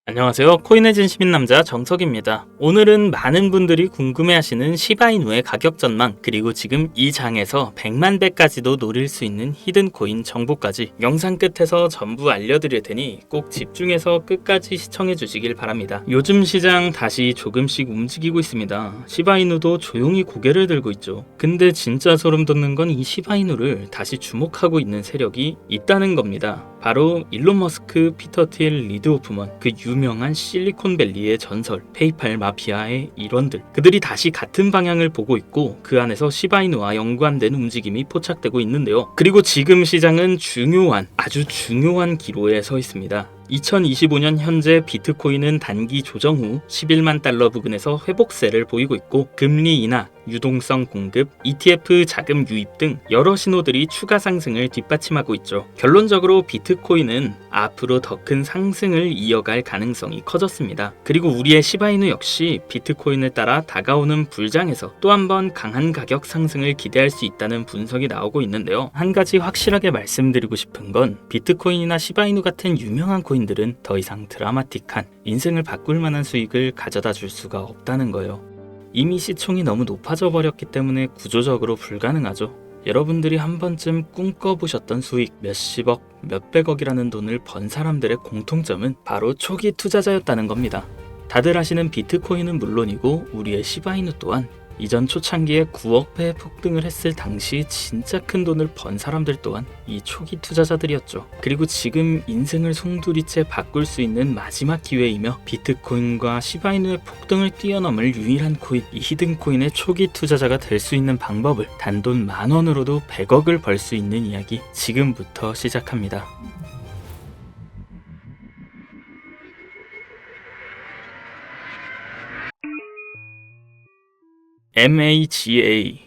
안녕하세요. 코인의 진심인 남자 정석입니다. 오늘은 많은 분들이 궁금해하시는 시바이누의 가격 전망, 그리고 지금 이 장에서 100만 배까지도 노릴 수 있는 히든코인 정보까지 영상 끝에서 전부 알려드릴 테니 꼭 집중해서 끝까지 시청해 주시길 바랍니다. 요즘 시장 다시 조금씩 움직이고 있습니다. 시바이누도 조용히 고개를 들고 있죠. 근데 진짜 소름 돋는 건 이 시바이누를 다시 주목하고 있는 세력이 있다는 겁니다. 바로 일론 머스크, 피터 틸, 리드 호프먼, 그 유명한 실리콘밸리의 전설, 페이팔 마피아의 일원들, 그들이 다시 같은 방향을 보고 있고 그 안에서 시바이누와 연관된 움직임이 포착되고 있는데요. 그리고 지금 시장은 아주 중요한 기로에 서 있습니다. 2025년 현재 비트코인은 단기 조정 후 11만 달러 부근에서 회복세를 보이고 있고, 금리 인하, 유동성 공급, ETF 자금 유입 등 여러 신호들이 추가 상승을 뒷받침하고 있죠. 결론적으로 비트코인은 앞으로 더 큰 상승을 이어갈 가능성이 커졌습니다. 그리고 우리의 시바이누 역시 비트코인을 따라 다가오는 불장에서 또 한 번 강한 가격 상승을 기대할 수 있다는 분석이 나오고 있는데요. 한 가지 확실하게 말씀드리고 싶은 건 비트코인이나 시바이누 같은 유명한 코인들은 더 이상 드라마틱한 인생을 바꿀 만한 수익을 가져다 줄 수가 없다는 거예요. 이미 시총이 너무 높아져 버렸기 때문에 구조적으로 불가능하죠. 여러분들이 한 번쯤 꿈꿔보셨던 수익, 몇십억, 몇백억이라는 돈을 번 사람들의 공통점은 바로 초기 투자자였다는 겁니다. 다들 아시는 비트코인은 물론이고 우리의 시바이누 또한 이전 초창기에 9억 배 폭등을 했을 당시 진짜 큰 돈을 번 사람들 또한 이 초기 투자자들이었죠. 그리고 지금 인생을 송두리째 바꿀 수 있는 마지막 기회이며 비트코인과 시바이누의 폭등을 뛰어넘을 유일한 코인, 이 히든코인의 초기 투자자가 될 수 있는 방법을 단돈 10,000원으로도 100억을 벌 수 있는 이야기 지금부터 시작합니다. MAGA,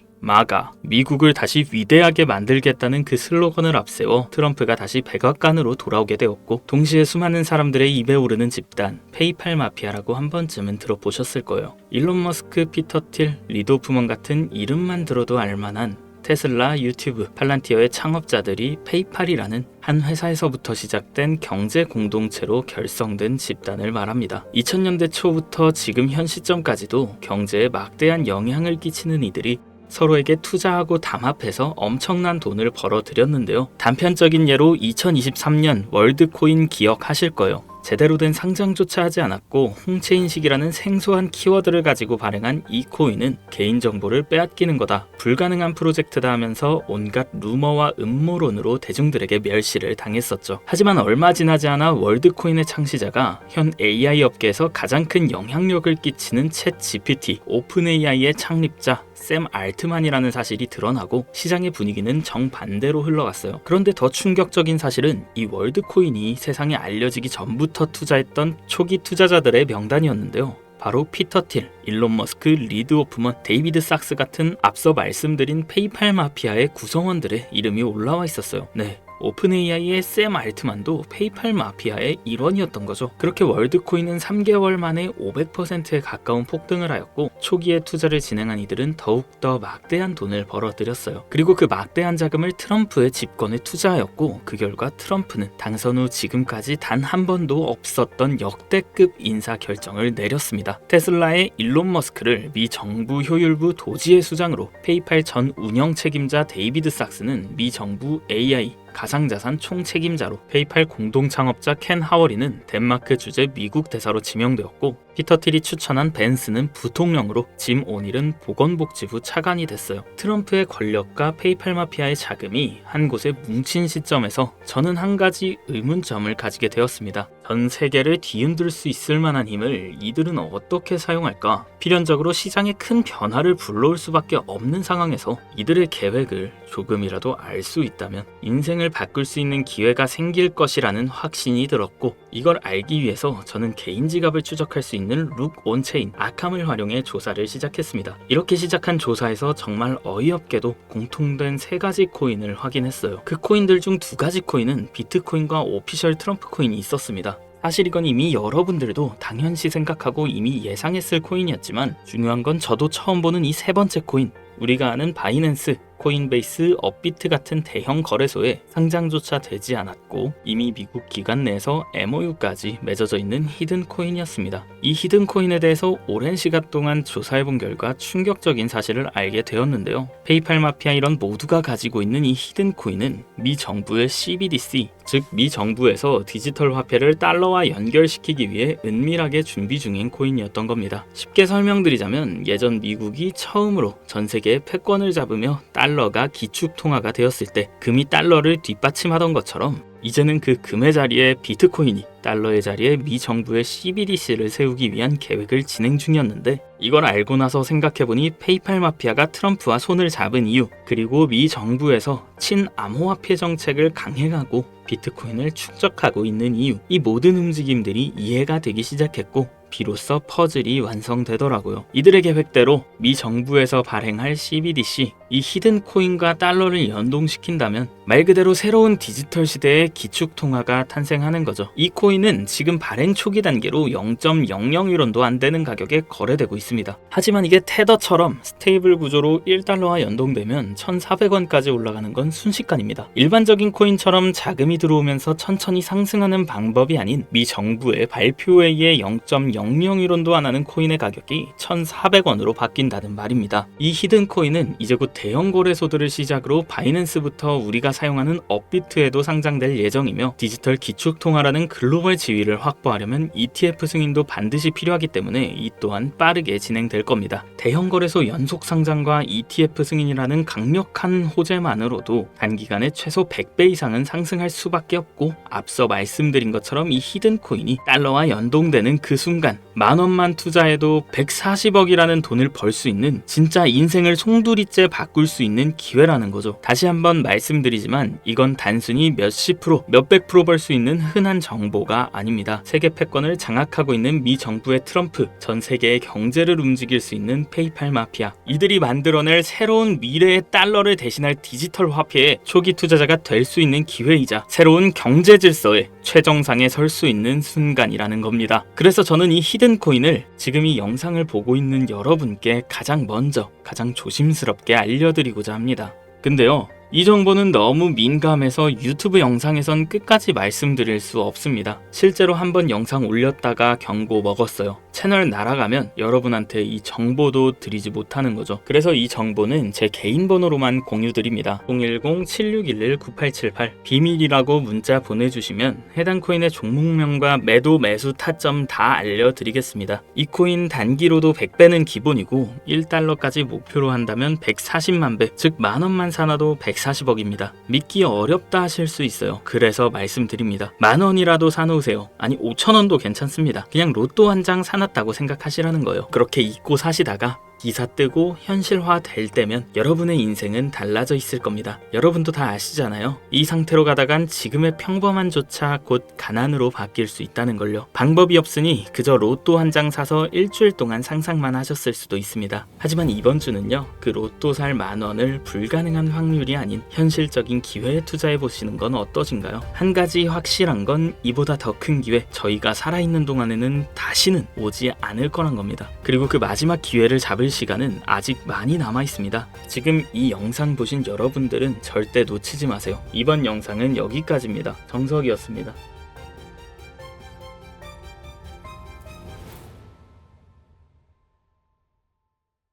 미국을 다시 위대하게 만들겠다는 그 슬로건을 앞세워 트럼프가 다시 백악관으로 돌아오게 되었고, 동시에 수많은 사람들의 입에 오르는 집단, 페이팔 마피아라고 한 번쯤은 들어보셨을 거예요. 일론 머스크, 피터 틸, 리드 호프먼 같은 이름만 들어도 알만한 테슬라, 유튜브, 팔란티어의 창업자들이 페이팔이라는 한 회사에서부터 시작된 경제 공동체로 결성된 집단을 말합니다. 2000년대 초부터 지금 현 시점까지도 경제에 막대한 영향을 끼치는 이들이 서로에게 투자하고 담합해서 엄청난 돈을 벌어들였는데요. 단편적인 예로 2023년 월드코인 기억하실 거예요. 제대로 된 상장조차 하지 않았고 홍채인식이라는 생소한 키워드를 가지고 발행한 이 코인은 개인정보를 빼앗기는 거다, 불가능한 프로젝트다 하면서 온갖 루머와 음모론으로 대중들에게 멸시를 당했었죠. 하지만 얼마 지나지 않아 월드코인의 창시자가 현 AI 업계에서 가장 큰 영향력을 끼치는 챗 GPT, 오픈 AI의 창립자 샘 알트만이라는 사실이 드러나고 시장의 분위기는 정반대로 흘러갔어요. 그런데 더 충격적인 사실은 이 월드코인이 세상에 알려지기 전부터 투자했던 초기 투자자들의 명단이었는데요. 바로 피터 틸, 일론 머스크, 리드 호프먼, 데이비드 sak스 같은 앞서 말씀드린 페이팔 마피아의 구성원들의 이름이 올라와 있었어요. 네, 오픈 AI의 샘 알트만도 페이팔 마피아의 일원이었던 거죠. 그렇게 월드코인은 3개월 만에 500%에 가까운 폭등을 하였고, 초기에 투자를 진행한 이들은 더욱더 막대한 돈을 벌어들였어요. 그리고 그 막대한 자금을 트럼프의 집권에 투자하였고, 그 결과 트럼프는 당선 후 지금까지 단 한 번도 없었던 역대급 인사 결정을 내렸습니다. 테슬라의 일론 머스크를 미 정부 효율부 도지회 수장으로, 페이팔 전 운영 책임자 데이비드 sak스는 미 정부 AI 가상자산 총책임자로, 페이팔 공동 창업자 켄 하워리는 덴마크 주재 미국 대사로 지명되었고, 피터 틸이 추천한 벤스는 부통령으로, 짐 오닐은 보건복지부 차관이 됐어요. 트럼프의 권력과 페이팔 마피아의 자금이 한 곳에 뭉친 시점에서 저는 한 가지 의문점을 가지게 되었습니다. 전 세계를 뒤흔들 수 있을 만한 힘을 이들은 어떻게 사용할까? 필연적으로 시장에 큰 변화를 불러올 수밖에 없는 상황에서 이들의 계획을 조금이라도 알 수 있다면 인생을 바꿀 수 있는 기회가 생길 것이라는 확신이 들었고, 이걸 알기 위해서 저는 개인 지갑을 추적할 수 있는 룩 온체인 아캄을 활용해 조사를 시작했습니다. 이렇게 시작한 조사에서 정말 어이없게도 공통된 3가지 코인을 확인했어요. 그 코인들 중 2가지 코인은 비트코인과 오피셜 트럼프 코인이 있었습니다. 사실 이건 이미 여러분들도 당연시 생각하고 이미 예상했을 코인이었지만, 중요한 건 저도 처음 보는 이 3번째 코인, 우리가 아는 바이낸스, 코인베이스, 업비트 같은 대형 거래소에 상장조차 되지 않았고 이미 미국 기관 내에서 MOU까지 맺어져 있는 히든코인이었습니다. 이 히든코인에 대해서 오랜 시간 동안 조사해본 결과 충격적인 사실을 알게 되었는데요. 페이팔 마피아 이런 모두가 가지고 있는 이 히든코인은 미 정부의 CBDC, 즉 미 정부에서 디지털 화폐를 달러와 연결시키기 위해 은밀하게 준비 중인 코인이었던 겁니다. 쉽게 설명드리자면 예전 미국이 처음으로 전 세계의 패권을 잡으며 달러가 기축통화가 되었을 때 금이 달러를 뒷받침하던 것처럼 이제는 그 금의 자리에 비트코인이, 달러의 자리에 미 정부의 CBDC를 세우기 위한 계획을 진행 중이었는데 이걸 알고 나서 생각해보니 페이팔 마피아가 트럼프와 손을 잡은 이유, 그리고 미 정부에서 친암호화폐 정책을 강행하고 비트코인을 축적하고 있는 이유, 이 모든 움직임들이 이해가 되기 시작했고 비로소 퍼즐이 완성되더라고요. 이들의 계획대로 미 정부에서 발행할 CBDC, 이 히든코인과 달러를 연동시킨다면 말 그대로 새로운 디지털 시대의 기축통화가 탄생하는 거죠. 이 코인은 지금 발행 초기 단계로 0.00유론도 안 되는 가격에 거래되고 있습니다. 하지만 이게 테더처럼 스테이블 구조로 1달러와 연동되면 1,400원까지 올라가는 건 순식간입니다. 일반적인 코인처럼 자금이 들어오면서 천천히 상승하는 방법이 아닌 미 정부의 발표에 의해 0.00유론도 안 하는 코인의 가격이 1,400원으로 바뀐다는 말입니다. 이 히든코인은 이제 곧 대형 거래소들을 시작으로 바이낸스부터 우리가 사용하는 업비트에도 상장될 예정이며 디지털 기축통화라는 글로벌 지위를 확보하려면 ETF 승인도 반드시 필요하기 때문에 이 또한 빠르게 진행될 겁니다. 대형 거래소 연속 상장과 ETF 승인이라는 강력한 호재만으로도 단기간에 최소 100배 이상은 상승할 수밖에 없고 앞서 말씀드린 것처럼 이 히든코인이 달러와 연동되는 그 순간 10,000원만 투자해도 140억이라는 돈을 벌 수 있는 진짜 인생을 송두리째 바꿀 수 있는 기회라는 거죠. 다시 한번 말씀드리지만 이건 단순히 몇십 프로, 몇백 프로 벌 수 있는 흔한 정보가 아닙니다. 세계 패권을 장악하고 있는 미 정부의 트럼프, 전 세계의 경제를 움직일 수 있는 페이팔 마피아, 이들이 만들어낼 새로운 미래의 달러를 대신할 디지털 화폐의 초기 투자자가 될 수 있는 기회이자 새로운 경제 질서의 최정상에 설 수 있는 순간이라는 겁니다. 그래서 저는 이 히든코인을 지금 이 영상을 보고 있는 여러분께 가장 먼저, 가장 조심스럽게 알려드리고자 합니다. 근데요, 이 정보는 너무 민감해서 유튜브 영상에선 끝까지 말씀드릴 수 없습니다. 실제로 한번 영상 올렸다가 경고 먹었어요. 채널 날아가면 여러분한테 이 정보도 드리지 못하는 거죠. 그래서 이 정보는 제 개인 번호로만 공유드립니다. 010-7611-9878 비밀이라고 문자 보내주시면 해당 코인의 종목명과 매도 매수 타점 다 알려드리겠습니다. 이 코인 단기로도 100배는 기본이고 1달러까지 목표로 한다면 140만 배, 즉 만원만 사놔도 140억입니다. 믿기 어렵다 하실 수 있어요. 그래서 말씀드립니다. 만원이라도 사놓으세요. 아니 5,000원도 괜찮습니다. 그냥 로또 한 장 사놨다고 생각하시라는 거예요. 그렇게 잊고 사시다가 기사 뜨고 현실화 될 때면 여러분의 인생은 달라져 있을 겁니다. 여러분도 다 아시잖아요. 이 상태로 가다간 지금의 평범함조차 곧 가난으로 바뀔 수 있다는 걸요. 방법이 없으니 그저 로또 한 장 사서 일주일 동안 상상만 하셨을 수도 있습니다. 하지만 이번 주는요, 그 로또 살 만원을 불가능한 확률이 아닌 현실적인 기회에 투자해 보시는 건 어떠신가요? 한 가지 확실한 건 이보다 더 큰 기회, 저희가 살아있는 동안에는 다시는 오지 않을 거란 겁니다. 그리고 그 마지막 기회를 잡을 시간은 아직 많이 남아 있습니다. 지금 이 영상 보신 여러분들은 절대 놓치지 마세요. 이번 영상은 여기까지입니다. 정석이었습니다.